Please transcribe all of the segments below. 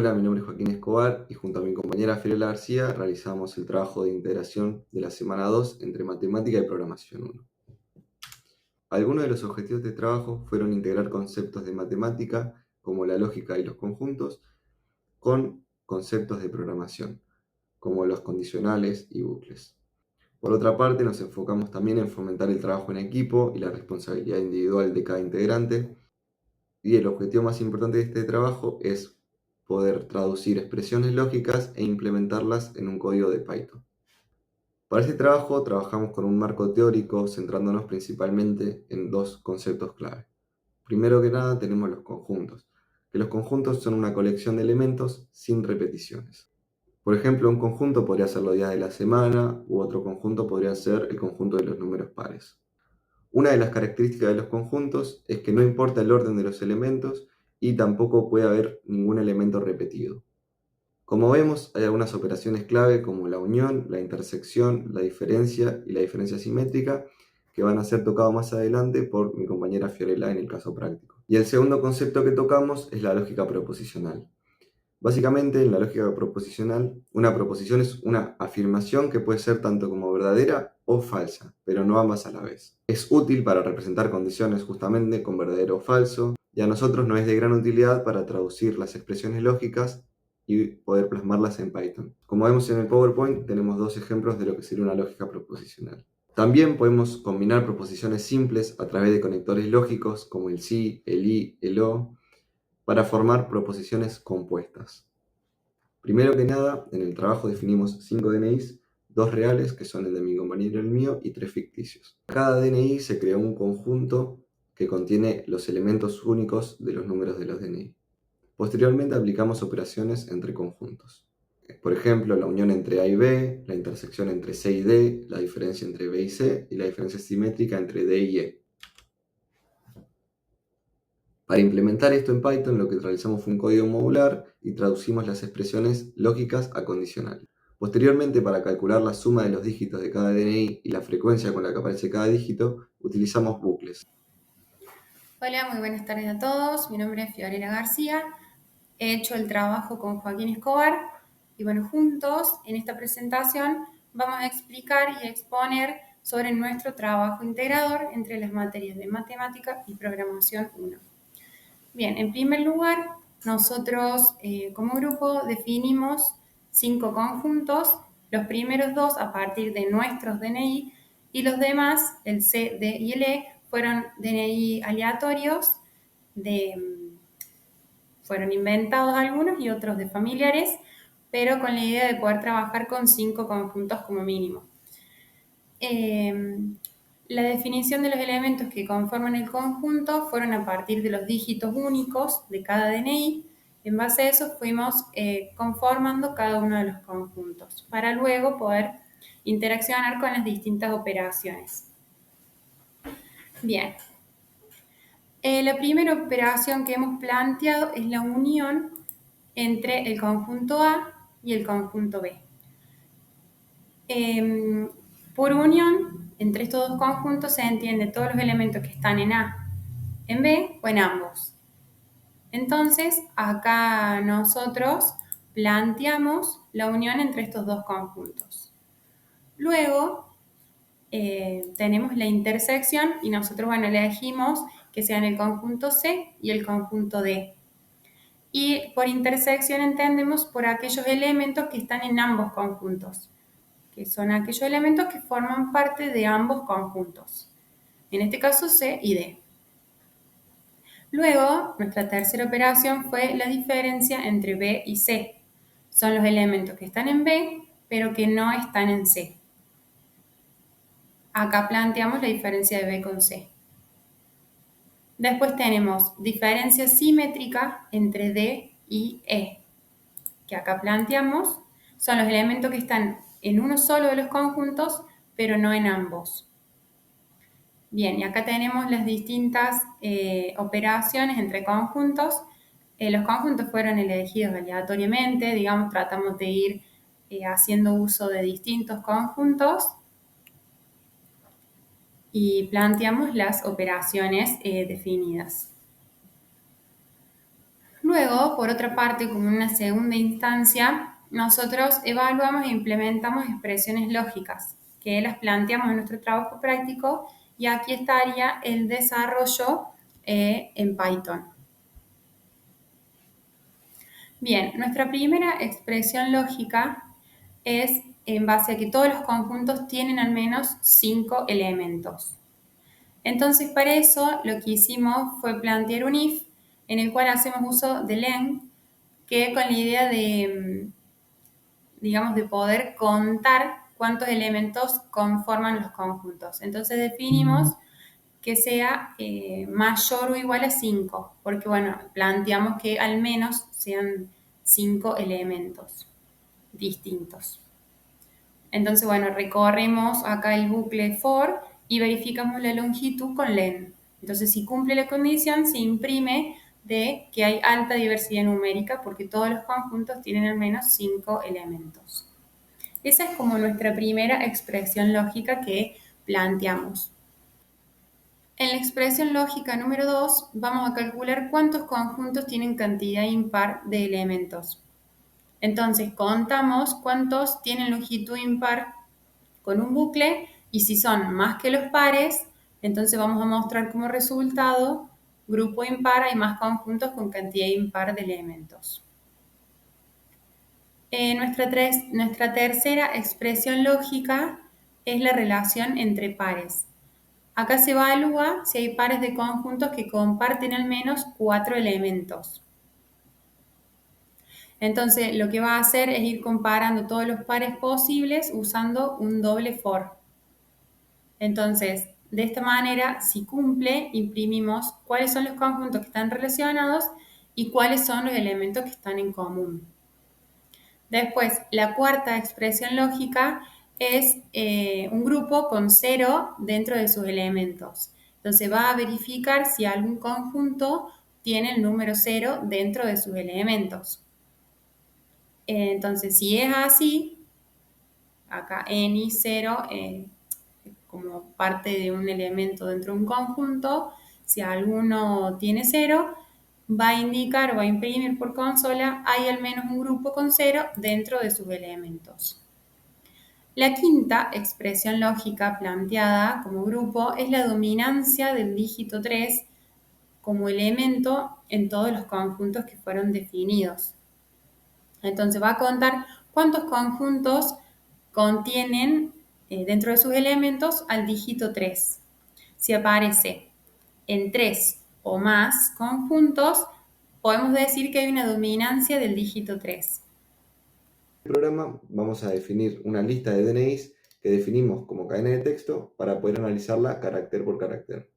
Hola, mi nombre es Joaquín Escobar y junto a mi compañera Fiorella García realizamos el trabajo de integración de la semana 2 entre matemática y programación 1. Algunos de los objetivos de trabajo fueron integrar conceptos de matemática como la lógica y los conjuntos con conceptos de programación como los condicionales y bucles. Por otra parte, nos enfocamos también en fomentar el trabajo en equipo y la responsabilidad individual de cada integrante. Y el objetivo más importante de este trabajo es poder traducir expresiones lógicas e implementarlas en un código de Python. Para este trabajo trabajamos con un marco teórico centrándonos principalmente en dos conceptos clave. Primero que nada tenemos los conjuntos, que los conjuntos son una colección de elementos sin repeticiones. Por ejemplo, un conjunto podría ser los días de la semana u otro conjunto podría ser el conjunto de los números pares. Una de las características de los conjuntos es que no importa el orden de los elementos y tampoco puede haber ningún elemento repetido. Como vemos, hay algunas operaciones clave como la unión, la intersección, la diferencia y la diferencia simétrica que van a ser tocados más adelante por mi compañera Fiorella en el caso práctico. Y el segundo concepto que tocamos es la lógica proposicional. Básicamente, en la lógica proposicional, una proposición es una afirmación que puede ser tanto como verdadera o falsa, pero no ambas a la vez. Es útil para representar condiciones justamente con verdadero o falso, y a nosotros nos es de gran utilidad para traducir las expresiones lógicas y poder plasmarlas en Python. Como vemos en el PowerPoint, tenemos dos ejemplos de lo que sería una lógica proposicional. También podemos combinar proposiciones simples a través de conectores lógicos como el sí, el y, el o, para formar proposiciones compuestas. Primero que nada, en el trabajo definimos 5 DNIs, 2 reales, que son el de mi compañero y el mío, y 3 ficticios. Cada DNI se creó un conjunto que contiene los elementos únicos de los números de los DNI. Posteriormente aplicamos operaciones entre conjuntos. Por ejemplo, la unión entre A y B, la intersección entre C y D, la diferencia entre B y C y la diferencia simétrica entre D y E. Para implementar esto en Python, lo que realizamos fue un código modular y traducimos las expresiones lógicas a condicionales. Posteriormente, para calcular la suma de los dígitos de cada DNI y la frecuencia con la que aparece cada dígito, utilizamos bucles. Hola, muy buenas tardes a todos. Mi nombre es Fiorella García. He hecho el trabajo con Joaquín Escobar y bueno, juntos en esta presentación vamos a explicar y exponer sobre nuestro trabajo integrador entre las materias de matemática y programación 1. Bien, en primer lugar, nosotros como grupo definimos 5 conjuntos, los primeros 2 a partir de nuestros DNI y los demás, el C, D y el E, fueron DNI aleatorios, fueron inventados algunos y otros de familiares, pero con la idea de poder trabajar con 5 conjuntos como mínimo. La definición de los elementos que conforman el conjunto fueron a partir de los dígitos únicos de cada DNI. En base a eso fuimos conformando cada uno de los conjuntos para luego poder interaccionar con las distintas operaciones. Bien. La primera operación que hemos planteado es la unión entre el conjunto A y el conjunto B. Por unión, entre estos dos conjuntos se entiende todos los elementos que están en A, en B o en ambos. Entonces, acá nosotros planteamos la unión entre estos dos conjuntos. Luego, tenemos la intersección y nosotros, bueno, elegimos que sean el conjunto C y el conjunto D. Y por intersección entendemos por aquellos elementos que están en ambos conjuntos, que son aquellos elementos que forman parte de ambos conjuntos. En este caso C y D. Luego, nuestra tercera operación fue la diferencia entre B y C. Son los elementos que están en B, pero que no están en C. Acá planteamos la diferencia de B con C. Después tenemos diferencia simétrica entre D y E, que acá planteamos, son los elementos que están en uno solo de los conjuntos, pero no en ambos. Bien, y acá tenemos las distintas operaciones entre conjuntos. Los conjuntos fueron elegidos aleatoriamente, digamos, tratamos de ir haciendo uso de distintos conjuntos y planteamos las operaciones definidas. Luego, por otra parte, como en una segunda instancia, nosotros evaluamos e implementamos expresiones lógicas, que las planteamos en nuestro trabajo práctico y aquí estaría el desarrollo en Python. Bien, nuestra primera expresión lógica es en base a que todos los conjuntos tienen al menos 5 elementos. Entonces, para eso lo que hicimos fue plantear un if en el cual hacemos uso de len, que con la idea de, digamos, de poder contar cuántos elementos conforman los conjuntos. Entonces definimos que sea mayor o igual a 5, porque bueno, planteamos que al menos sean 5 elementos distintos. Entonces, bueno, recorremos acá el bucle for y verificamos la longitud con len. Entonces, si cumple la condición, se imprime de que hay alta diversidad numérica porque todos los conjuntos tienen al menos 5 elementos. Esa es como nuestra primera expresión lógica que planteamos. En la expresión lógica número 2 vamos a calcular cuántos conjuntos tienen cantidad impar de elementos. Entonces contamos cuántos tienen longitud impar con un bucle y si son más que los pares, entonces vamos a mostrar como resultado grupo impar, hay más conjuntos con cantidad impar de elementos. Nuestra tercera expresión lógica es la relación entre pares. Acá se evalúa si hay pares de conjuntos que comparten al menos 4 elementos. Entonces, lo que va a hacer es ir comparando todos los pares posibles usando un doble for. Entonces, de esta manera, si cumple, imprimimos cuáles son los conjuntos que están relacionados y cuáles son los elementos que están en común. Después, la cuarta expresión lógica es un grupo con 0 dentro de sus elementos. Entonces, va a verificar si algún conjunto tiene el número 0 dentro de sus elementos. Entonces, si es así, acá n 0 como parte de un elemento dentro de un conjunto, si alguno tiene 0, va a indicar o va a imprimir por consola, hay al menos un grupo con 0 dentro de sus elementos. La quinta expresión lógica planteada como grupo es la dominancia del dígito 3 como elemento en todos los conjuntos que fueron definidos. Entonces va a contar cuántos conjuntos contienen dentro de sus elementos al dígito 3. Si aparece en 3 o más conjuntos, podemos decir que hay una dominancia del dígito 3. En el programa vamos a definir una lista de DNIs que definimos como cadena de texto para poder analizarla carácter por carácter.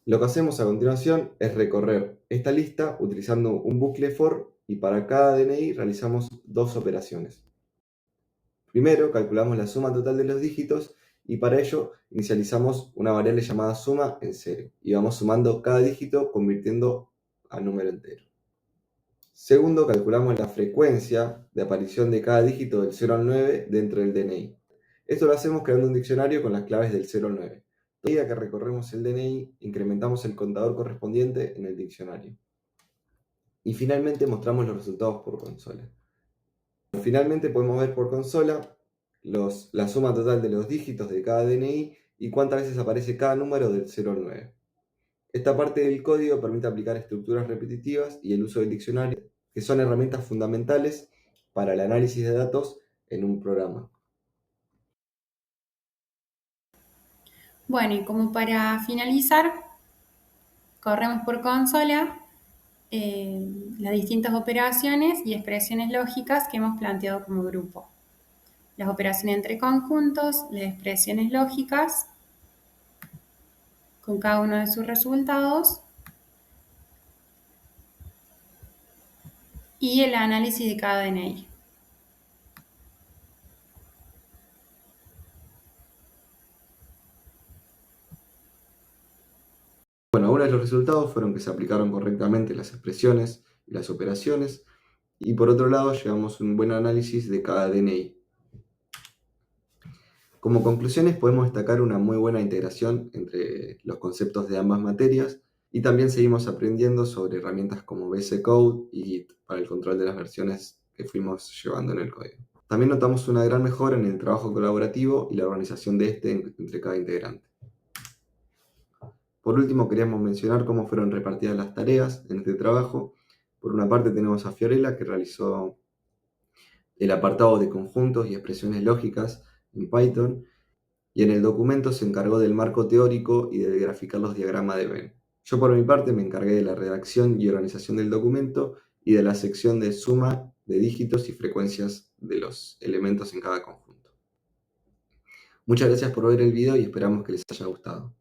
Lo que hacemos a continuación es recorrer esta lista utilizando un bucle for y para cada DNI realizamos dos operaciones. Primero calculamos la suma total de los dígitos y para ello inicializamos una variable llamada suma en 0 y vamos sumando cada dígito convirtiendo a número entero. Segundo, calculamos la frecuencia de aparición de cada dígito del 0 al 9 dentro del DNI. Esto lo hacemos creando un diccionario con las claves del 0 al 9. A medida que recorremos el DNI, incrementamos el contador correspondiente en el diccionario. Y finalmente mostramos los resultados por consola. Finalmente podemos ver por consola la suma total de los dígitos de cada DNI y cuántas veces aparece cada número del 0 al 9. Esta parte del código permite aplicar estructuras repetitivas y el uso del diccionario, que son herramientas fundamentales para el análisis de datos en un programa. Bueno, y como para finalizar, corremos por consola las distintas operaciones y expresiones lógicas que hemos planteado como grupo. Las operaciones entre conjuntos, las expresiones lógicas, con cada uno de sus resultados, y el análisis de cada DNI. Bueno, ahora los resultados fueron que se aplicaron correctamente las expresiones y las operaciones, y por otro lado llevamos un buen análisis de cada DNI. Como conclusiones podemos destacar una muy buena integración entre los conceptos de ambas materias, Y también seguimos aprendiendo sobre herramientas como VS Code y Git para el control de las versiones que fuimos llevando en el código. También notamos una gran mejora en el trabajo colaborativo y la organización de este entre cada integrante. Por último, queríamos mencionar cómo fueron repartidas las tareas en este trabajo. Por una parte tenemos a Fiorella, que realizó el apartado de conjuntos y expresiones lógicas en Python, y en el documento se encargó del marco teórico y de graficar los diagramas de Venn. Yo por mi parte me encargué de la redacción y organización del documento y de la sección de suma de dígitos y frecuencias de los elementos en cada conjunto. Muchas gracias por ver el video y esperamos que les haya gustado.